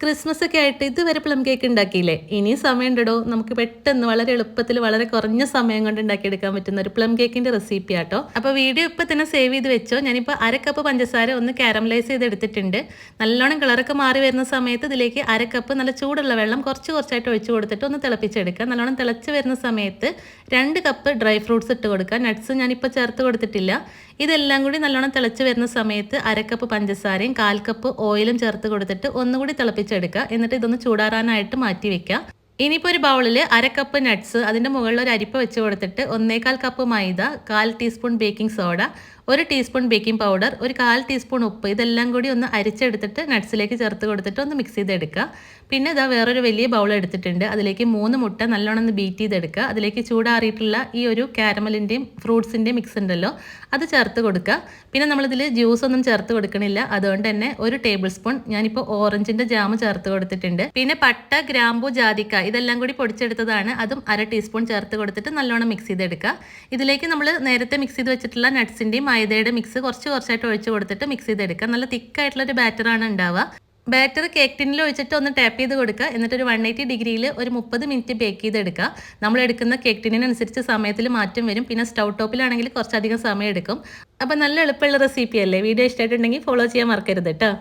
Christmas ഒക്കെ ആയിട്ട് ഇതുവരെ പ്ലം കേക്ക് ഉണ്ടാക്കിയില്ലേ? ഇനിയും സമയമുണ്ടോ? നമുക്ക് പെട്ടെന്ന് വളരെ എളുപ്പത്തിൽ വളരെ കുറഞ്ഞ സമയം കൊണ്ട് ഉണ്ടാക്കിയെടുക്കാൻ പറ്റുന്ന ഒരു പ്ലം കേക്കിന്റെ റെസിപ്പി ആട്ടോ. അപ്പോൾ വീഡിയോ ഇപ്പോൾ തന്നെ സേവ് ചെയ്ത് വെച്ചോ. ഞാനിപ്പോൾ 1/2 കപ്പ് പഞ്ചസാര ഒന്ന് കാരമലൈസ് ചെയ്ത് എടുത്തിട്ടുണ്ട്. നല്ലോണം കളറൊക്കെ മാറി വരുന്ന സമയത്ത് ഇതിലേക്ക് 1/2 കപ്പ് നല്ല ചൂടുള്ള വെള്ളം കുറച്ചായിട്ട് ഒഴിച്ചു കൊടുത്തിട്ട് ഒന്ന് തിളപ്പിച്ചെടുക്കുക. നല്ലോണം തിളച്ച് വരുന്ന സമയത്ത് 2 കപ്പ് ഡ്രൈ ഫ്രൂട്ട്സ് ഇട്ട് കൊടുക്കുക. നട്ട്സ് ഞാനിപ്പോൾ ചേർത്ത് കൊടുത്തിട്ടില്ല. ഇതെല്ലാം കൂടി നല്ലോണം തിളച്ച് വരുന്ന സമയത്ത് 1/2 കപ്പ് പഞ്ചസാരയും 1/4 കപ്പ് ഓയിലും ചേർത്ത് കൊടുത്തിട്ട് ഒന്നുകൂടി തിളപ്പിച്ചെടുക്കുക. എന്നിട്ട് ഇതൊന്ന് ചൂടാറാനായിട്ട് മാറ്റി വെക്കുക. ഇനിയിപ്പോൾ ഒരു ബൗളിൽ 1/2 കപ്പ് നട്ട്സ്, അതിൻ്റെ മുകളിൽ ഒരു അരിപ്പ വെച്ച് കൊടുത്തിട്ട് 1/4 കപ്പ് മൈദ, 1/4 teaspoon baking soda, 1 teaspoon baking powder, ഒരു 1/4 ടീസ്പൂൺ ഉപ്പ്, ഇതെല്ലാം കൂടി ഒന്ന് അരിച്ചെടുത്തിട്ട് നട്ട്സിലേക്ക് ചേർത്ത് കൊടുത്തിട്ട് ഒന്ന് മിക്സ് ചെയ്തെടുക്കുക. പിന്നെ ഇതാ വേറൊരു വലിയ ബൗൾ എടുത്തിട്ടുണ്ട്. അതിലേക്ക് 3 മുട്ട നല്ലോണം ഒന്ന് ബീറ്റ് ചെയ്തെടുക്കുക. അതിലേക്ക് ചൂടാറിയിട്ടുള്ള ഈ ഒരു കാരമലിൻ്റെയും ഫ്രൂട്ട്സിൻ്റെയും മിക്സ് ഉണ്ടല്ലോ, അത് ചേർത്ത് കൊടുക്കുക. പിന്നെ നമ്മളിതിൽ ജ്യൂസ് ഒന്നും ചേർത്ത് കൊടുക്കണില്ല. അതുകൊണ്ട് തന്നെ 1 ടേബിൾ സ്പൂൺ ഞാനിപ്പോൾ ഓറഞ്ചിൻ്റെ ജാം ചേർത്ത് കൊടുത്തിട്ടുണ്ട്. പിന്നെ പട്ട, ഗ്രാമ്പു, ജാതിക്ക ഇതെല്ലാം കൂടി പൊടിച്ചെടുത്തതാണ്. അതും 1/2 ടീസ്പൂൺ ചേർത്ത് കൊടുത്തിട്ട് നല്ലോണം മിക്സ് ചെയ്തെടുക്കുക. ഇതിലേക്ക് നമ്മൾ നേരത്തെ മിക്സ് ചെയ്ത് വെച്ചിട്ടുള്ള നട്ട്സിൻ്റെയും മൈദയുടെ മിക്സ് കുറച്ചായിട്ട് ഒഴിച്ച് കൊടുത്തിട്ട് മിക്സ് ചെയ്തെടുക്കുക. നല്ല തിക്കായിട്ടുള്ളൊരു ബാറ്ററാണ് ഉണ്ടാവുക. ബാറ്റർ കേക്ക് ടിന്നിൽ ഒഴിച്ചിട്ട് ഒന്ന് ടാപ്പ് ചെയ്ത് കൊടുക്കുക. എന്നിട്ടൊരു 180 ഡിഗ്രിയിൽ ഒരു 30 മിനിറ്റ് ബേക്ക് ചെയ്തെടുക്കുക. നമ്മൾ എടുക്കുന്ന കേക്ക് ടിന്നിനനുസരിച്ച് സമയത്തിൽ മാറ്റം വരും. പിന്നെ സ്റ്റൗ ടോപ്പിലാണെങ്കിൽ കുറച്ചധികം സമയം എടുക്കും. അപ്പോൾ നല്ല എളുപ്പമുള്ള റെസിപ്പി അല്ലേ? വീഡിയോ ഇഷ്ടമായിട്ടുണ്ടെങ്കിൽ ഫോളോ ചെയ്യാൻ മറക്കരുത് കേട്ടോ.